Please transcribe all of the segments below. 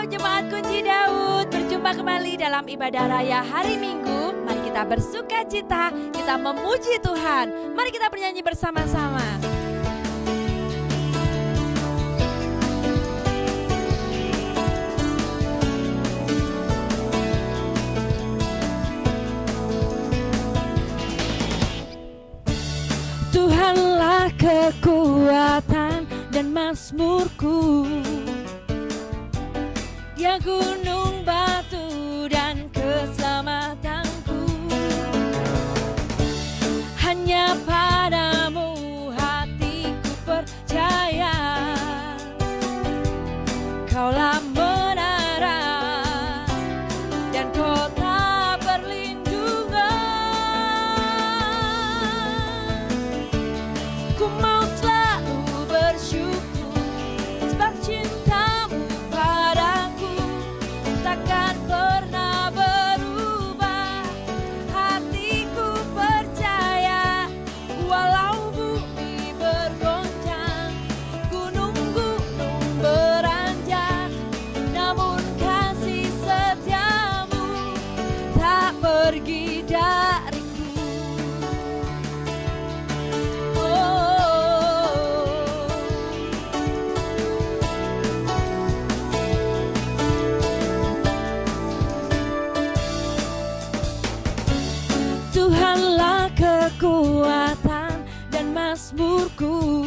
Jemaat Kunci Daud, berjumpa kembali dalam ibadah raya hari Minggu. Mari kita bersuka cita, kita memuji Tuhan. Mari kita bernyanyi bersama-sama. Tuhanlah kekuatan dan mazmurku, Dia gunung batu dan keselamatanku. Hanya padamu hatiku percaya, Kaulah menara dan kota perlindungan. Ku mau selalu bersyukur sebab cintamu padaku takkan pernah berubah. Hatiku percaya walau bumi bergoncang, gunung-gunung beranjak, namun kasih setiamu tak pergi dariku. Tuhanlah kekuatan dan mazmurku,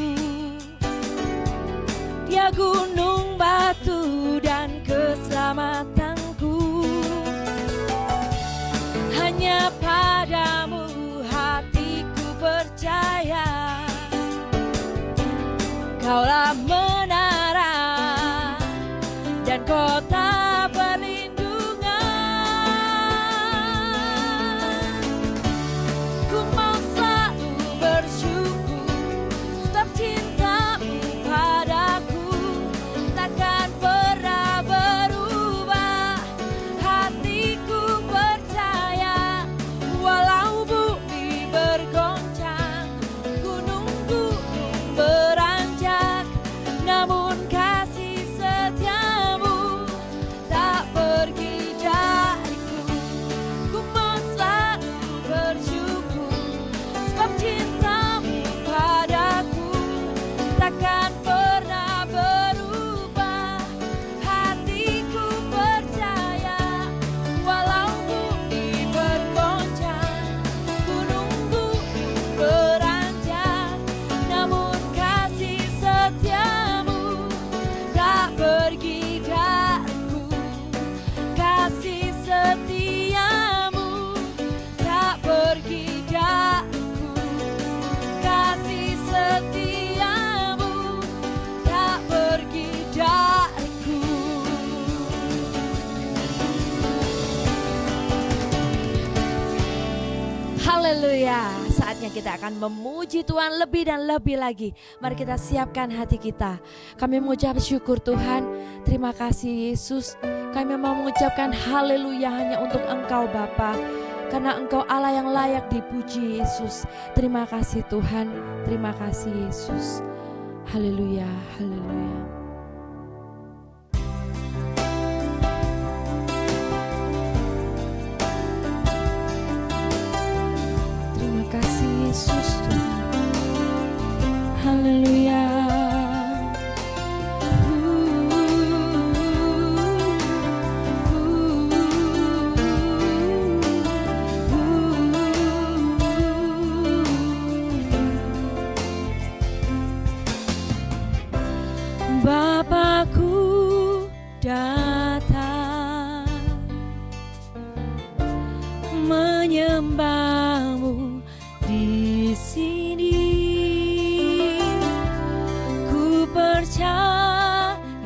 Dia gunung batu dan keselamatanku. Hanya padamu hatiku percaya, Kaulah menara dan kota perlindungan. Ku mau selalu bersyukur sebab cintamu padaku takkan pernah berubah. Hatiku percaya walau bumi bergoncang, gunung-gunung beranjak, namun kasih setiamu tak pergi dariku. Ku mau selalu bersyukur sebab cintamu padaku takkan pernah berubah. Hatiku percaya walau bumi bergoncang, gunung-gunung beranjak, namun kasih setiamu tak pergi dariku. Kasih setiamu tak pergi dariku. Kasih setiamu tak pergi dariku. Haleluya. Saatnya kita akan memuji Tuhan lebih dan lebih lagi. Mari kita siapkan hati kita. Kami mengucap syukur Tuhan. Terima kasih Yesus. Kami mau mengucapkan haleluya hanya untuk Engkau Bapa, karena Engkau Allah yang layak dipuji Yesus. Terima kasih Tuhan. Terima kasih Yesus. Haleluya. Haleluya. Terima kasih Yesus Tuhan. Haleluya. Bapakku datang menyembahmu di sini. Ku percayakan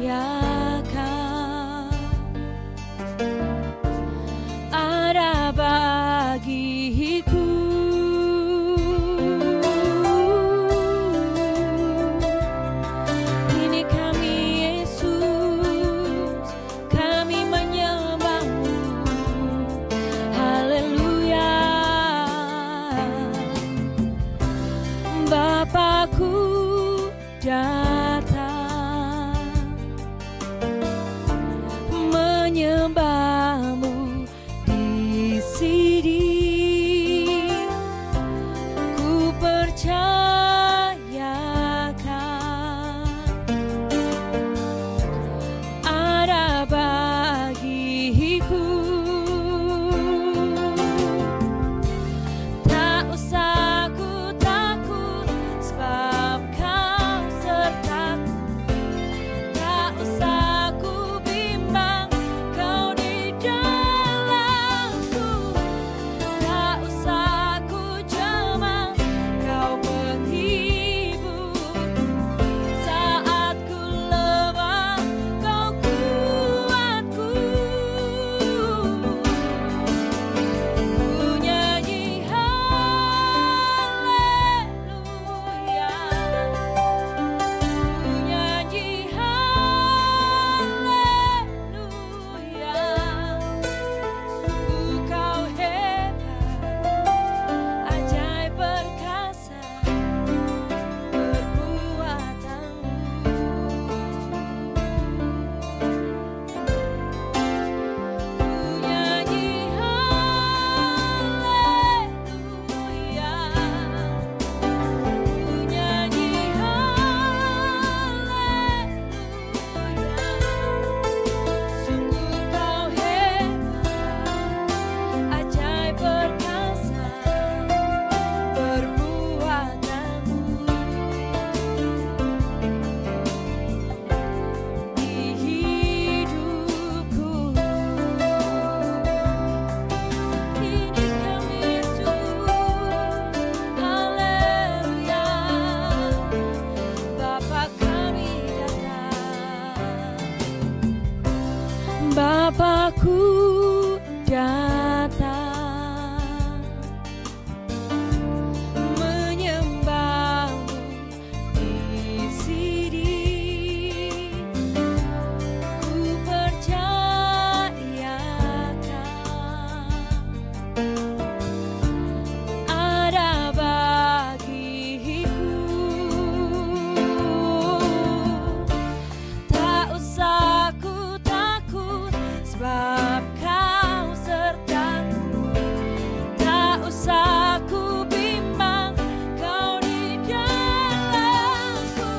ada bagiku. Ini kami Yesus, kami menyembahmu. Haleluya. Bapakku datang menyembahmu di sini. Ku percayakan ada bagiku. Tak usah ku takut sebab kau sertaku. Tak usah ku bimbang, kau di dalamku.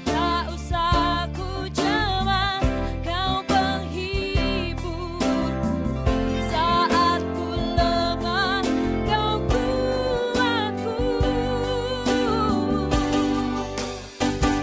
Tak usah ku cemas, kau penghibur. Saat ku lemah, kau kuatku.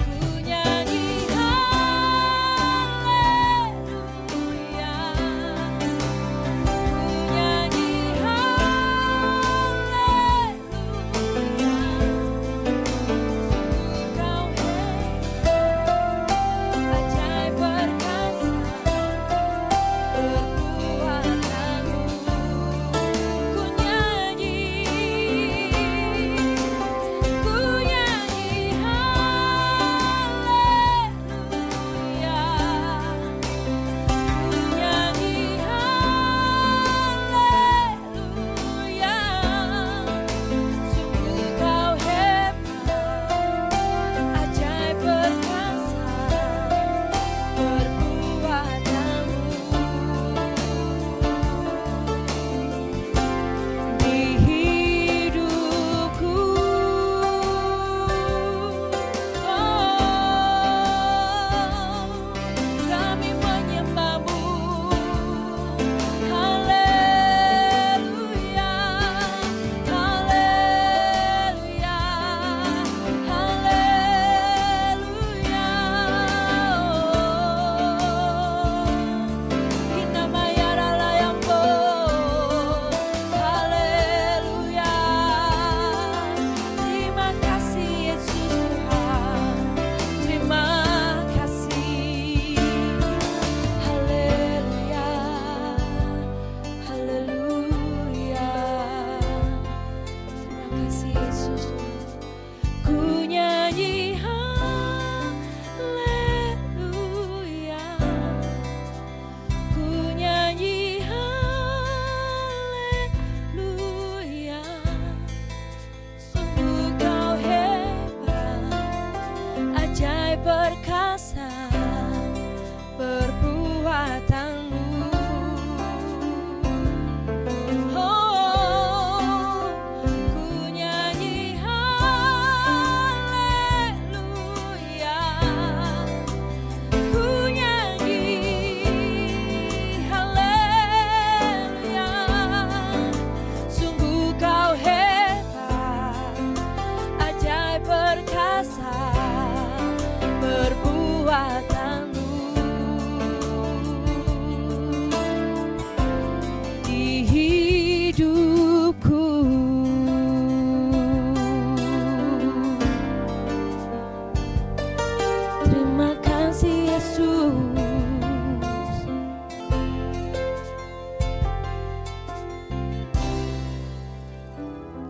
Ku nyanyi haleluya. Ku nyanyi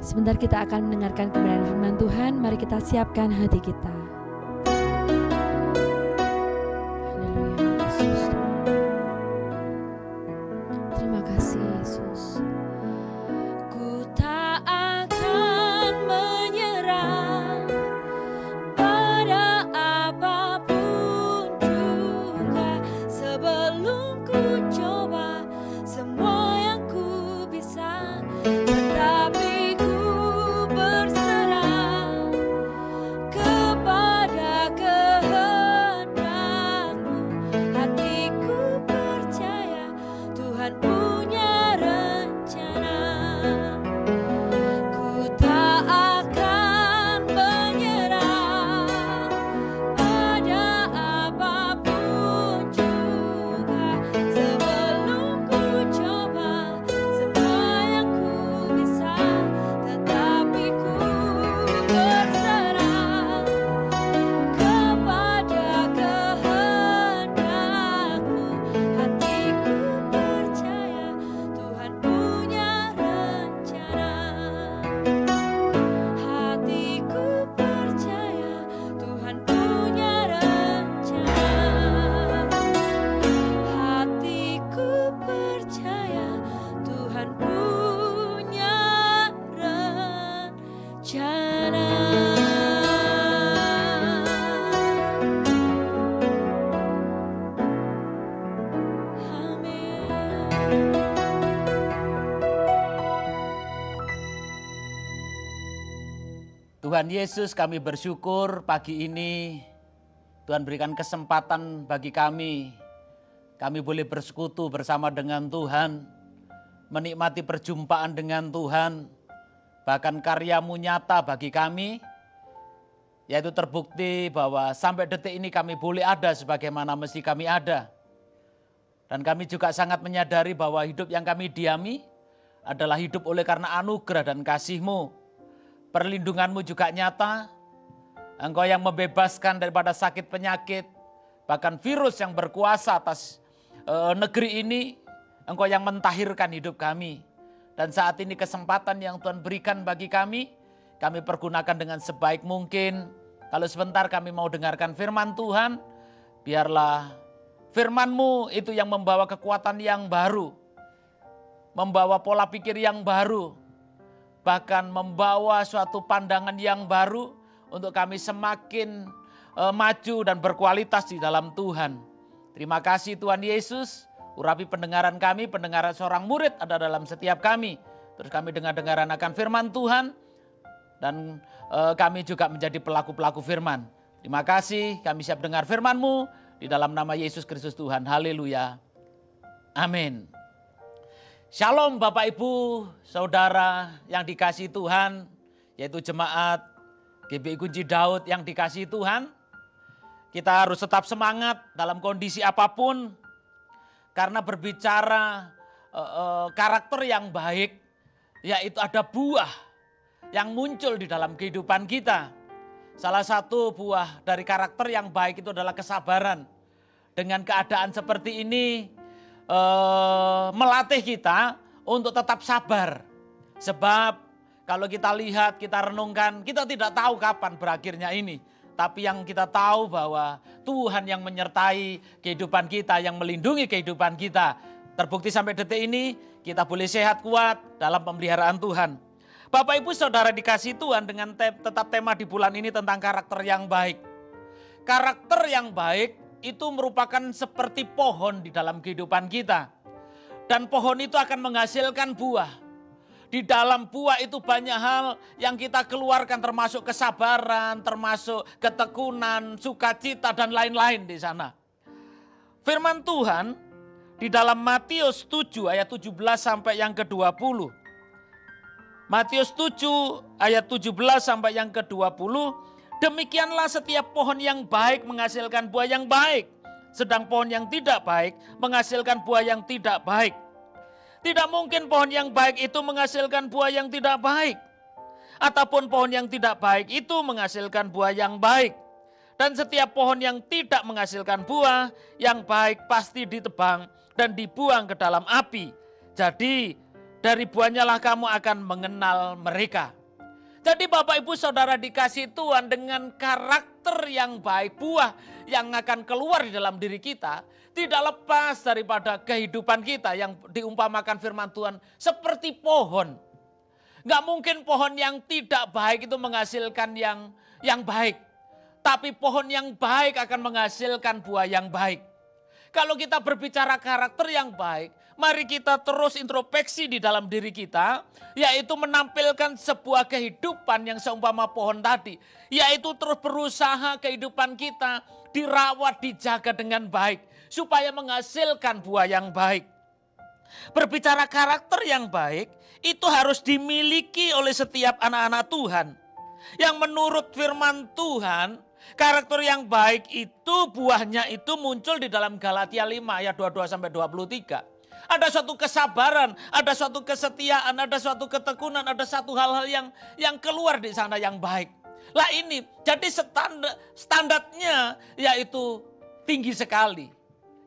Sebentar kita akan mendengarkan kebenaran firman Tuhan. Mari kita siapkan hati kita. Haleluya, Yesus. Terima kasih, Yesus. Ku tak akan menyerah pada apapun juga sebelum ku coba semua yang ku bisa, tetapi ku berserah kepada Tuhan Yesus, kami bersyukur pagi ini Tuhan berikan kesempatan bagi kami. Kami boleh bersekutu bersama dengan Tuhan, menikmati perjumpaan dengan Tuhan. Bahkan karya-Mu nyata bagi kami, yaitu terbukti bahwa sampai detik ini kami boleh ada sebagaimana mesti kami ada. Dan kami juga sangat menyadari bahwa hidup yang kami diami adalah hidup oleh karena anugerah dan kasih-Mu. Perlindungan-Mu juga nyata. Engkau yang membebaskan daripada sakit penyakit, bahkan virus yang berkuasa atas negeri ini. Engkau yang mentahirkan hidup kami. Dan saat ini kesempatan yang Tuhan berikan bagi kami pergunakan dengan sebaik mungkin. Kalau sebentar kami mau dengarkan firman Tuhan, biarlah firman-Mu itu yang membawa kekuatan yang baru, membawa pola pikir yang baru, bahkan membawa suatu pandangan yang baru untuk kami semakin maju dan berkualitas di dalam Tuhan. Terima kasih Tuhan Yesus, urapi pendengaran kami, pendengaran seorang murid ada dalam setiap kami. Terus kami dengar-dengaran akan firman Tuhan dan kami juga menjadi pelaku-pelaku firman. Terima kasih, kami siap dengar firman-Mu di dalam nama Yesus Kristus Tuhan. Haleluya. Amin. Shalom Bapak Ibu, Saudara yang dikasihi Tuhan, yaitu jemaat GBI Kunci Daud yang dikasihi Tuhan. Kita harus tetap semangat dalam kondisi apapun, karena berbicara karakter yang baik, yaitu ada buah yang muncul di dalam kehidupan kita. Salah satu buah dari karakter yang baik itu adalah kesabaran. Dengan keadaan seperti ini, melatih kita untuk tetap sabar. Sebab kalau kita lihat, kita renungkan, kita tidak tahu kapan berakhirnya ini. Tapi yang kita tahu bahwa Tuhan yang menyertai kehidupan kita, yang melindungi kehidupan kita. Terbukti sampai detik ini kita boleh sehat kuat dalam pemeliharaan Tuhan. Bapak Ibu Saudara dikasihi Tuhan, dengan tetap tema di bulan ini tentang karakter yang baik. Karakter yang baik itu merupakan seperti pohon di dalam kehidupan kita. Dan pohon itu akan menghasilkan buah. Di dalam buah itu banyak hal yang kita keluarkan, termasuk kesabaran, termasuk ketekunan, sukacita dan lain-lain di sana. Firman Tuhan di dalam Matius 7 ayat 17 sampai yang ke-20. Matius 7 ayat 17 sampai yang ke-20. Demikianlah setiap pohon yang baik menghasilkan buah yang baik, sedang pohon yang tidak baik menghasilkan buah yang tidak baik. Tidak mungkin pohon yang baik itu menghasilkan buah yang tidak baik, ataupun pohon yang tidak baik itu menghasilkan buah yang baik. Dan setiap pohon yang tidak menghasilkan buah yang baik pasti ditebang dan dibuang ke dalam api. Jadi dari buahnya lah kamu akan mengenal mereka. Jadi Bapak Ibu Saudara dikasihi Tuhan, dengan karakter yang baik, buah yang akan keluar di dalam diri kita tidak lepas daripada kehidupan kita yang diumpamakan firman Tuhan seperti pohon. Gak mungkin pohon yang tidak baik itu menghasilkan yang baik. Tapi pohon yang baik akan menghasilkan buah yang baik. Kalau kita berbicara karakter yang baik, mari kita terus introspeksi di dalam diri kita, yaitu menampilkan sebuah kehidupan yang seumpama pohon tadi, yaitu terus berusaha kehidupan kita dirawat, dijaga dengan baik, supaya menghasilkan buah yang baik. Berbicara karakter yang baik, itu harus dimiliki oleh setiap anak-anak Tuhan. Yang menurut firman Tuhan, karakter yang baik itu buahnya itu muncul di dalam Galatia 5 ayat 22-23. Ada suatu kesabaran, ada suatu kesetiaan, ada suatu ketekunan, ada satu hal-hal yang keluar di sana yang baik. Lah ini jadi standarnya yaitu tinggi sekali,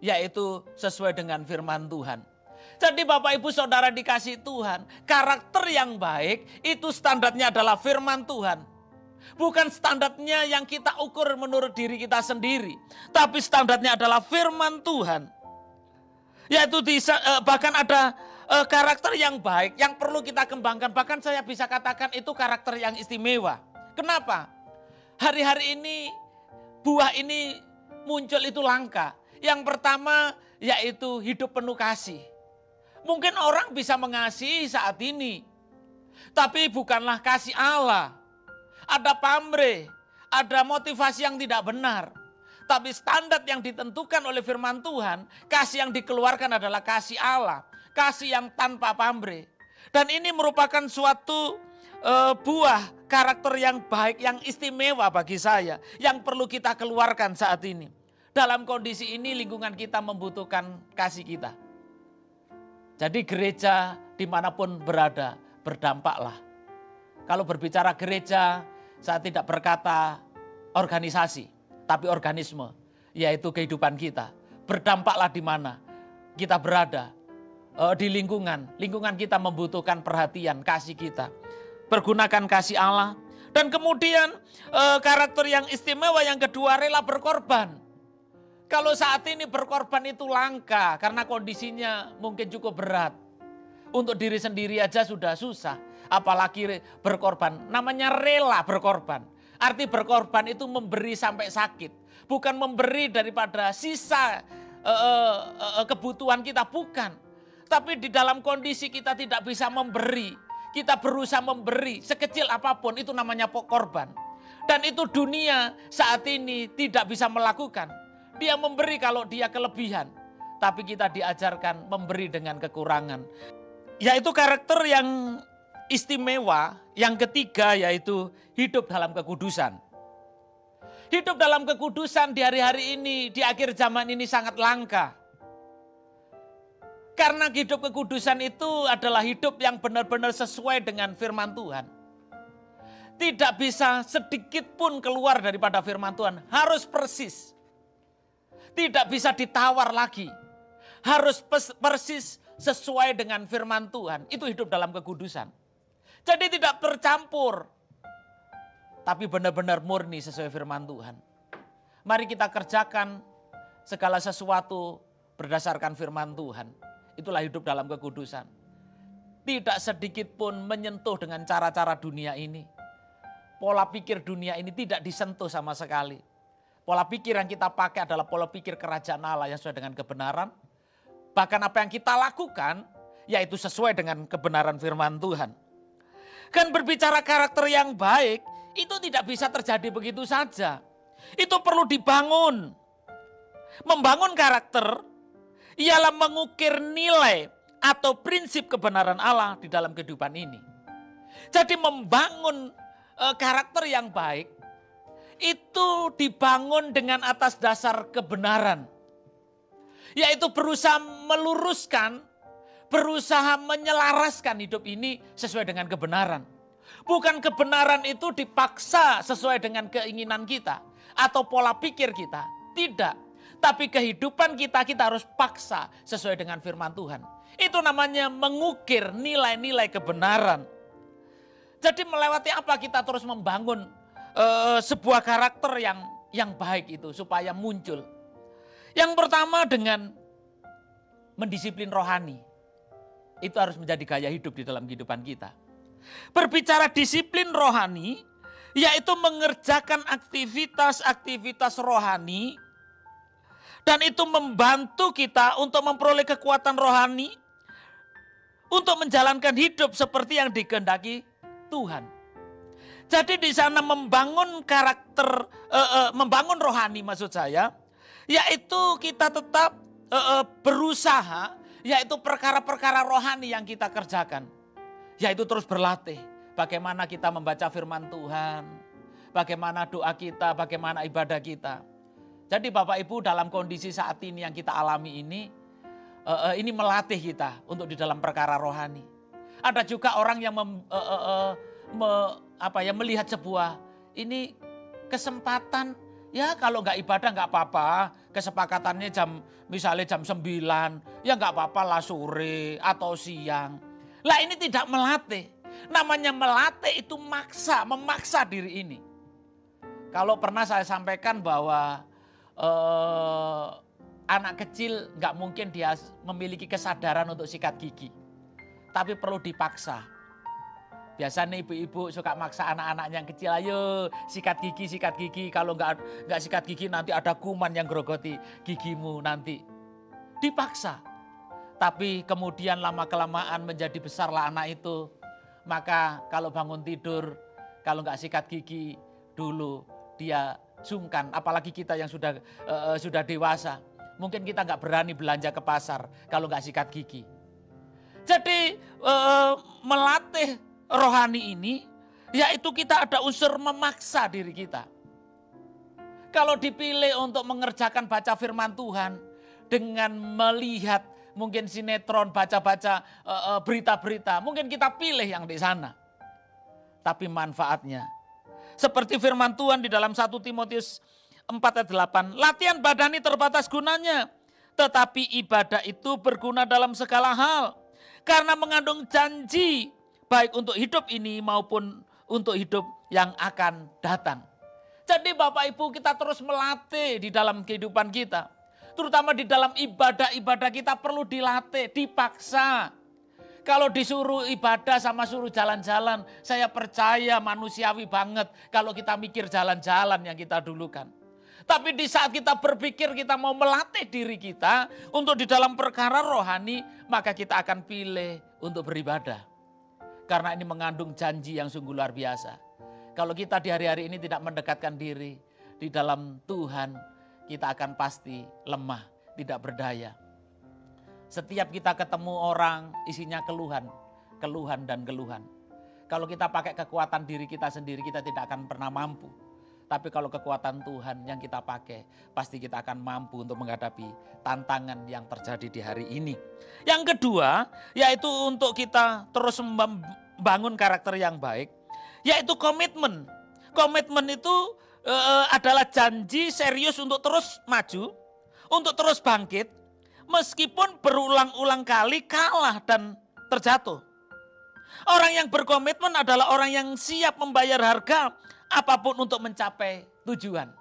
yaitu sesuai dengan firman Tuhan. Jadi Bapak Ibu Saudara dikasihi Tuhan, karakter yang baik itu standarnya adalah firman Tuhan. Bukan standarnya yang kita ukur menurut diri kita sendiri, tapi standarnya adalah firman Tuhan. Yaitu bahkan ada karakter yang baik yang perlu kita kembangkan. Bahkan saya bisa katakan itu karakter yang istimewa. Kenapa? Hari-hari ini buah ini muncul itu langka. Yang pertama yaitu hidup penuh kasih. Mungkin orang bisa mengasihi saat ini, tapi bukanlah kasih Allah. ada pamrih, ada motivasi yang tidak benar. Tapi standar yang ditentukan oleh firman Tuhan, kasih yang dikeluarkan adalah kasih Allah. Kasih yang tanpa pamrih. Dan ini merupakan suatu buah karakter yang baik, yang istimewa bagi saya. Yang perlu kita keluarkan saat ini. Dalam kondisi ini lingkungan kita membutuhkan kasih kita. Jadi gereja dimanapun berada, berdampaklah. Kalau berbicara gereja, saya tidak berkata organisasi, tapi organisme, yaitu kehidupan kita. Berdampaklah di mana kita berada, di lingkungan. Lingkungan kita membutuhkan perhatian, kasih kita. Pergunakan kasih Allah. Dan kemudian karakter yang istimewa yang kedua, rela berkorban. Kalau saat ini berkorban itu langka karena kondisinya mungkin cukup berat. Untuk diri sendiri aja sudah susah, apalagi berkorban. Namanya rela berkorban. Arti berkorban itu memberi sampai sakit. Bukan memberi daripada sisa kebutuhan kita, bukan. Tapi di dalam kondisi kita tidak bisa memberi. Kita berusaha memberi sekecil apapun, itu namanya korban. Dan itu dunia saat ini tidak bisa melakukan. Dia memberi kalau dia kelebihan. Tapi kita diajarkan memberi dengan kekurangan. Yaitu karakter yang istimewa. Yang ketiga yaitu hidup dalam kekudusan. Hidup dalam kekudusan di hari-hari ini, di akhir zaman ini sangat langka. Karena hidup kekudusan itu adalah hidup yang benar-benar sesuai dengan firman Tuhan. Tidak bisa sedikit pun keluar daripada firman Tuhan. Harus persis. Tidak bisa ditawar lagi. Harus persis sesuai dengan firman Tuhan. Itu hidup dalam kekudusan. Jadi tidak tercampur. Tapi benar-benar murni sesuai firman Tuhan. Mari kita kerjakan segala sesuatu berdasarkan firman Tuhan. Itulah hidup dalam kekudusan. Tidak sedikit pun menyentuh dengan cara-cara dunia ini. Pola pikir dunia ini tidak disentuh sama sekali. Pola pikir yang kita pakai adalah pola pikir kerajaan Allah yang sesuai dengan kebenaran. Bahkan apa yang kita lakukan, yaitu sesuai dengan kebenaran firman Tuhan. Kan berbicara karakter yang baik, itu tidak bisa terjadi begitu saja. Itu perlu dibangun. Membangun karakter, ialah mengukir nilai atau prinsip kebenaran Allah di dalam kehidupan ini. Jadi membangun karakter yang baik, itu dibangun dengan atas dasar kebenaran. Yaitu berusaha meluruskan, berusaha menyelaraskan hidup ini sesuai dengan kebenaran. Bukan kebenaran itu dipaksa sesuai dengan keinginan kita atau pola pikir kita. Tidak. Tapi kehidupan kita harus paksa sesuai dengan firman Tuhan. Itu namanya mengukir nilai-nilai kebenaran. Jadi melewati apa kita terus membangun sebuah karakter yang baik itu supaya muncul. Yang pertama dengan mendisiplin rohani. Itu harus menjadi gaya hidup di dalam kehidupan kita. Berbicara disiplin rohani, yaitu mengerjakan aktivitas-aktivitas rohani. Dan itu membantu kita untuk memperoleh kekuatan rohani. Untuk menjalankan hidup seperti yang dikehendaki Tuhan. Jadi di sana membangun karakter, membangun rohani maksud saya. Yaitu kita tetap berusaha, yaitu perkara-perkara rohani yang kita kerjakan. Yaitu terus berlatih. Bagaimana kita membaca firman Tuhan. Bagaimana doa kita, bagaimana ibadah kita. Jadi Bapak Ibu dalam kondisi saat ini yang kita alami ini melatih kita untuk di dalam perkara rohani. Ada juga orang yang melihat sebuah ini kesempatan, ya kalau nggak ibadah nggak apa-apa, kesepakatannya misalnya jam 9, ya nggak apa-apa lah sore atau siang. Lah ini tidak melatih, namanya melatih itu memaksa diri ini. Kalau pernah saya sampaikan bahwa anak kecil nggak mungkin dia memiliki kesadaran untuk sikat gigi. Tapi perlu dipaksa. Biasanya ibu-ibu suka maksa anak-anaknya yang kecil, ayo sikat gigi. Kalau nggak sikat gigi nanti ada kuman yang gerogoti gigimu nanti. Dipaksa. Tapi kemudian lama-kelamaan menjadi besarlah anak itu. Maka kalau bangun tidur Kalau nggak sikat gigi dulu dia sungkan, apalagi kita yang sudah dewasa. Mungkin kita nggak berani belanja ke pasar kalau nggak sikat gigi. Jadi melatih rohani ini, yaitu kita ada unsur memaksa diri kita. Kalau dipilih untuk mengerjakan baca firman Tuhan dengan melihat mungkin sinetron, baca-baca berita-berita, mungkin kita pilih yang di sana. Tapi manfaatnya, seperti firman Tuhan di dalam 1 Timotius 4 ayat 8, latihan badani terbatas gunanya, tetapi ibadah itu berguna dalam segala hal, karena mengandung janji baik untuk hidup ini maupun untuk hidup yang akan datang. Jadi Bapak Ibu, kita terus melatih di dalam kehidupan kita. Terutama di dalam ibadah-ibadah kita perlu dilatih, dipaksa. Kalau disuruh ibadah sama suruh jalan-jalan, saya percaya manusiawi banget kalau kita mikir jalan-jalan yang kita dulukan. Tapi di saat kita berpikir kita mau melatih diri kita untuk di dalam perkara rohani, maka kita akan pilih untuk beribadah. Karena ini mengandung janji yang sungguh luar biasa. Kalau kita di hari-hari ini tidak mendekatkan diri di dalam Tuhan, kita akan pasti lemah, tidak berdaya. Setiap kita ketemu orang isinya keluhan, keluhan dan keluhan. Kalau kita pakai kekuatan diri kita sendiri, kita tidak akan pernah mampu. Tapi kalau kekuatan Tuhan yang kita pakai, pasti kita akan mampu untuk menghadapi tantangan yang terjadi di hari ini. Yang kedua, yaitu untuk kita terus membangun karakter yang baik, yaitu komitmen. Komitmen itu adalah janji serius untuk terus maju, untuk terus bangkit, meskipun berulang-ulang kali kalah dan terjatuh. Orang yang berkomitmen adalah orang yang siap membayar harga apapun untuk mencapai tujuan.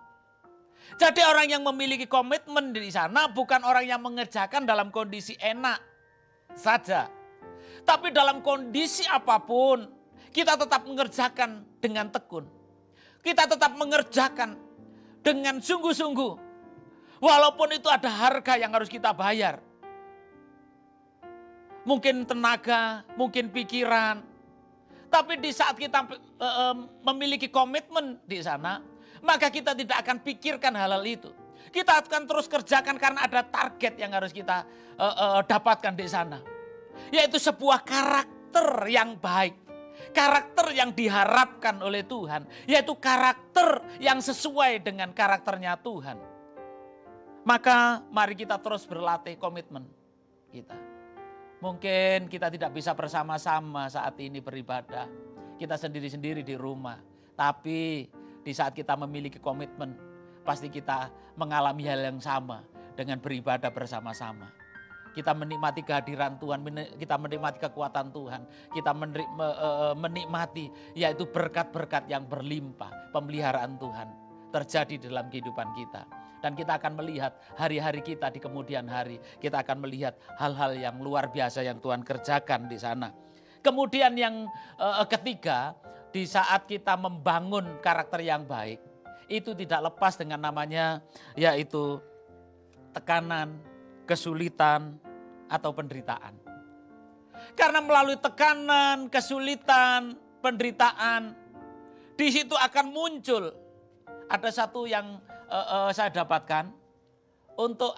Jadi orang yang memiliki komitmen di sana bukan orang yang mengerjakan dalam kondisi enak saja. Tapi dalam kondisi apapun, kita tetap mengerjakan dengan tekun. Kita tetap mengerjakan dengan sungguh-sungguh. Walaupun itu ada harga yang harus kita bayar. Mungkin tenaga, mungkin pikiran. Tapi di saat kita memiliki komitmen di sana, maka kita tidak akan pikirkan hal-hal itu. Kita akan terus kerjakan karena ada target yang harus kita dapatkan di sana. Yaitu sebuah karakter yang baik. Karakter yang diharapkan oleh Tuhan, yaitu karakter yang sesuai dengan karakternya Tuhan. Maka mari kita terus berlatih komitmen kita. Mungkin kita tidak bisa bersama-sama saat ini beribadah. Kita sendiri-sendiri di rumah. Tapi di saat kita memiliki komitmen, pasti kita mengalami hal yang sama dengan beribadah bersama-sama. Kita menikmati kehadiran Tuhan, kita menikmati kekuatan Tuhan, kita menikmati yaitu berkat-berkat yang berlimpah, pemeliharaan Tuhan terjadi dalam kehidupan kita. Dan kita akan melihat hari-hari kita di kemudian hari, kita akan melihat hal-hal yang luar biasa yang Tuhan kerjakan di sana. Kemudian yang ketiga, di saat kita membangun karakter yang baik, itu tidak lepas dengan namanya yaitu tekanan, kesulitan, atau penderitaan. Karena melalui tekanan, kesulitan, penderitaan, di situ akan muncul. Ada satu yang saya dapatkan untuk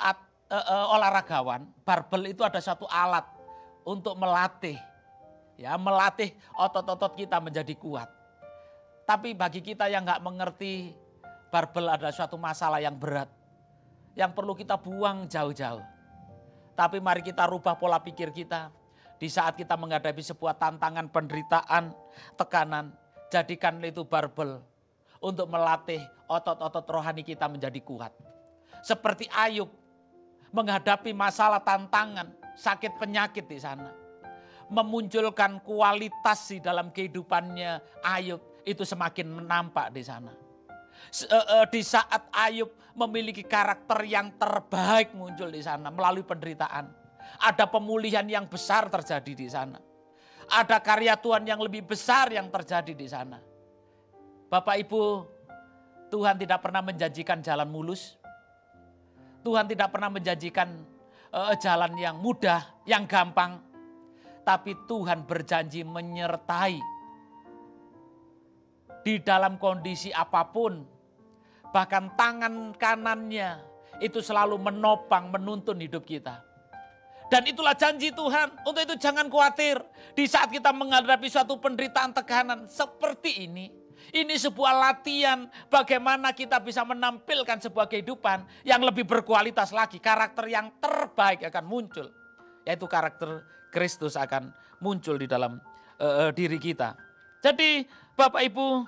olahragawan, barbel itu ada satu alat untuk melatih, ya melatih otot-otot kita menjadi kuat. Tapi bagi kita yang nggak mengerti, barbel adalah suatu masalah yang berat, yang perlu kita buang jauh-jauh. Tapi mari kita rubah pola pikir kita. Di saat kita menghadapi sebuah tantangan, penderitaan, tekanan, jadikan itu barbel untuk melatih otot-otot rohani kita menjadi kuat. Seperti Ayub menghadapi masalah, tantangan, sakit penyakit di sana. Memunculkan kualitas di dalam kehidupannya Ayub itu semakin nampak di sana. Di saat Ayub memiliki karakter yang terbaik muncul di sana melalui penderitaan. Ada pemulihan yang besar terjadi di sana. Ada karya Tuhan yang lebih besar yang terjadi di sana. Bapak Ibu, Tuhan tidak pernah menjanjikan jalan mulus. Tuhan tidak pernah menjanjikan jalan yang mudah, yang gampang. Tapi Tuhan berjanji menyertai di dalam kondisi apapun. Bahkan tangan kanannya itu selalu menopang, menuntun hidup kita. Dan itulah janji Tuhan. Untuk itu jangan khawatir. Di saat kita menghadapi suatu penderitaan, tekanan seperti ini. Ini sebuah latihan bagaimana kita bisa menampilkan sebuah kehidupan yang lebih berkualitas lagi. Karakter yang terbaik akan muncul. Yaitu karakter Kristus akan muncul di dalam diri kita. Jadi Bapak Ibu,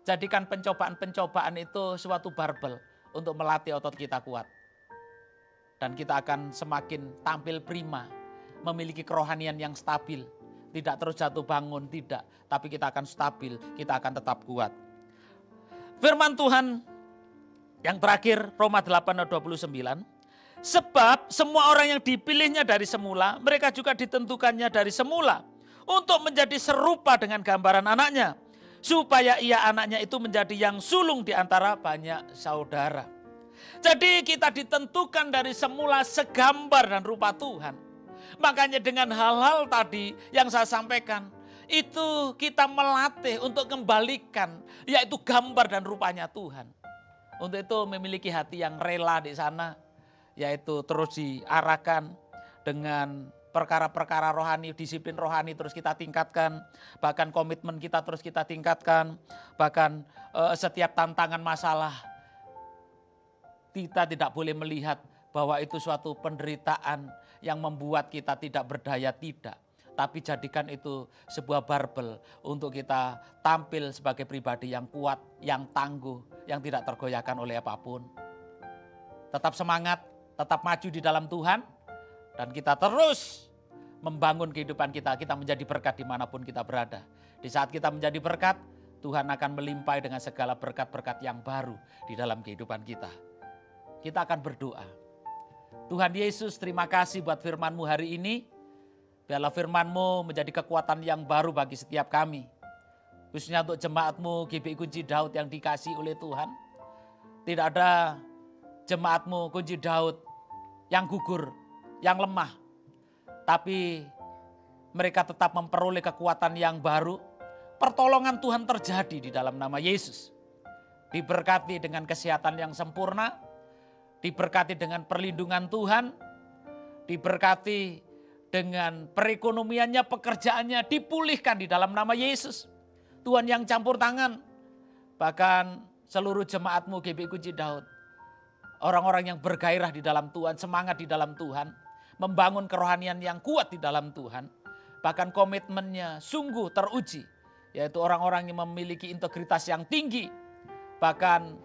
jadikan pencobaan-pencobaan itu suatu barbel untuk melatih otot kita kuat. Dan kita akan semakin tampil prima, memiliki kerohanian yang stabil. Tidak terus jatuh bangun, tidak. Tapi kita akan stabil, kita akan tetap kuat. Firman Tuhan yang terakhir, Roma 8:29. Sebab semua orang yang dipilihnya dari semula, mereka juga ditentukannya dari semula untuk menjadi serupa dengan gambaran anaknya, supaya ia anaknya itu menjadi yang sulung di antara banyak saudara. Jadi kita ditentukan dari semula segambar dan rupa Tuhan. Makanya dengan hal-hal tadi yang saya sampaikan, itu kita melatih untuk kembalikan, yaitu gambar dan rupanya Tuhan. Untuk itu memiliki hati yang rela di sana, yaitu terus diarahkan dengan perkara-perkara rohani, disiplin rohani terus kita tingkatkan. Bahkan komitmen kita terus kita tingkatkan. Bahkan setiap tantangan masalah, kita tidak boleh melihat bahwa itu suatu penderitaan yang membuat kita tidak berdaya, tidak. Tapi jadikan itu sebuah barbel untuk kita tampil sebagai pribadi yang kuat, yang tangguh, yang tidak tergoyahkan oleh apapun. Tetap semangat, tetap maju di dalam Tuhan. Dan kita terus membangun kehidupan kita menjadi berkat dimanapun kita berada. Di saat kita menjadi berkat, Tuhan akan melimpahi dengan segala berkat-berkat yang baru di dalam kehidupan kita. Kita akan berdoa. Tuhan Yesus, terima kasih buat firman-Mu hari ini. Biarlah firman-Mu menjadi kekuatan yang baru bagi setiap kami. Khususnya untuk jemaat-Mu GBI Kunci Daud yang dikasih oleh Tuhan. Tidak ada jemaat-Mu Kunci Daud yang gugur, yang lemah, tapi mereka tetap memperoleh kekuatan yang baru. Pertolongan Tuhan terjadi di dalam nama Yesus. Diberkati dengan kesehatan yang sempurna, diberkati dengan perlindungan Tuhan, diberkati dengan perekonomiannya, pekerjaannya dipulihkan di dalam nama Yesus. Tuhan yang campur tangan, bahkan seluruh jemaat-Mu GBI Kunci Daud, orang-orang yang bergairah di dalam Tuhan, semangat di dalam Tuhan, membangun kerohanian yang kuat di dalam Tuhan. Bahkan komitmennya sungguh teruji, yaitu orang-orang yang memiliki integritas yang tinggi. Bahkan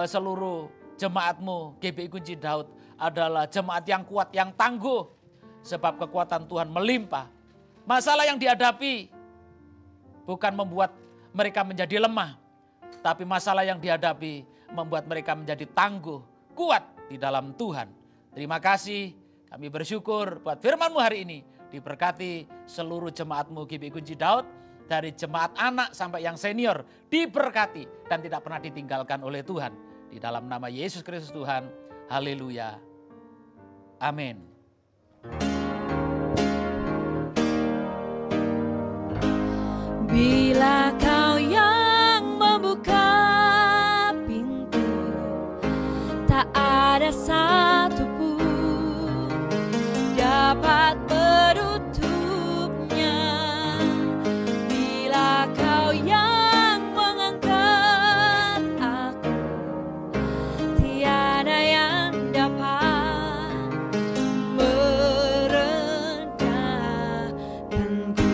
seluruh jemaat-Mu GBI Kunci Daud adalah jemaat yang kuat, yang tangguh. Sebab kekuatan Tuhan melimpah. Masalah yang dihadapi bukan membuat mereka menjadi lemah, tapi masalah yang dihadapi membuat mereka menjadi tangguh, kuat di dalam Tuhan. Terima kasih. Kami bersyukur buat firman-Mu hari ini. Diberkati seluruh jemaat-Mu GBI Kunci Daud. Dari jemaat anak sampai yang senior. Diberkati dan tidak pernah ditinggalkan oleh Tuhan. Di dalam nama Yesus Kristus Tuhan. Haleluya. Amin. Bila Kau yang membuka pintu, tak ada satupun dapat menutupnya. Bila Kau yang mengangkat aku, tiada yang dapat merendahkanku.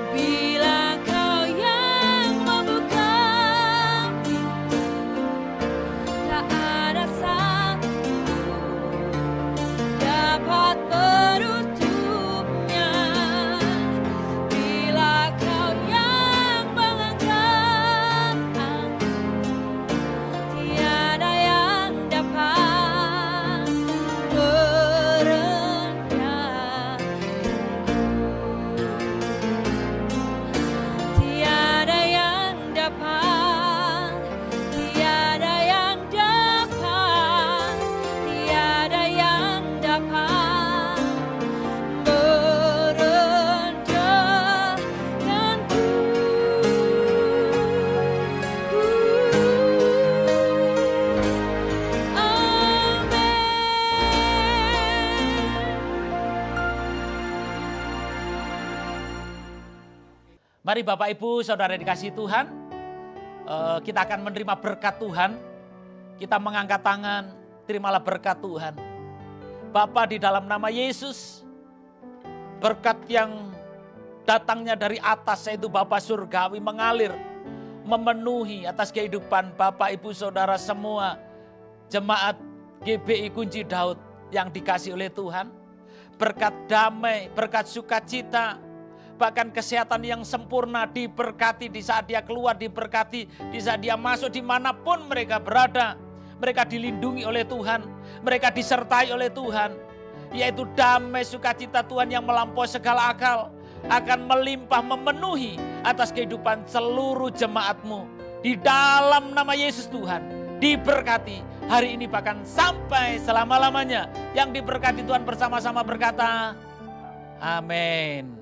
Bila Kau yang membuka pintu, Mari Bapak Ibu Saudara dikasihi Tuhan, kita akan menerima berkat Tuhan. Kita mengangkat tangan, terimalah berkat Tuhan. Bapa, di dalam nama Yesus, berkat yang datangnya dari atas, yaitu Bapa Surgawi, mengalir, memenuhi atas kehidupan Bapak Ibu Saudara semua, jemaat GBI Kunci Daud yang dikasih oleh Tuhan. Berkat damai, berkat sukacita, bahkan kesehatan yang sempurna diberkati di saat dia keluar, diberkati di saat dia masuk, dimanapun mereka berada. Mereka dilindungi oleh Tuhan, mereka disertai oleh Tuhan. Yaitu damai sukacita Tuhan yang melampaui segala akal akan melimpah memenuhi atas kehidupan seluruh jemaat-Mu. Di dalam nama Yesus Tuhan, diberkati hari ini bahkan sampai selama-lamanya. Yang diberkati Tuhan bersama-sama berkata, amin.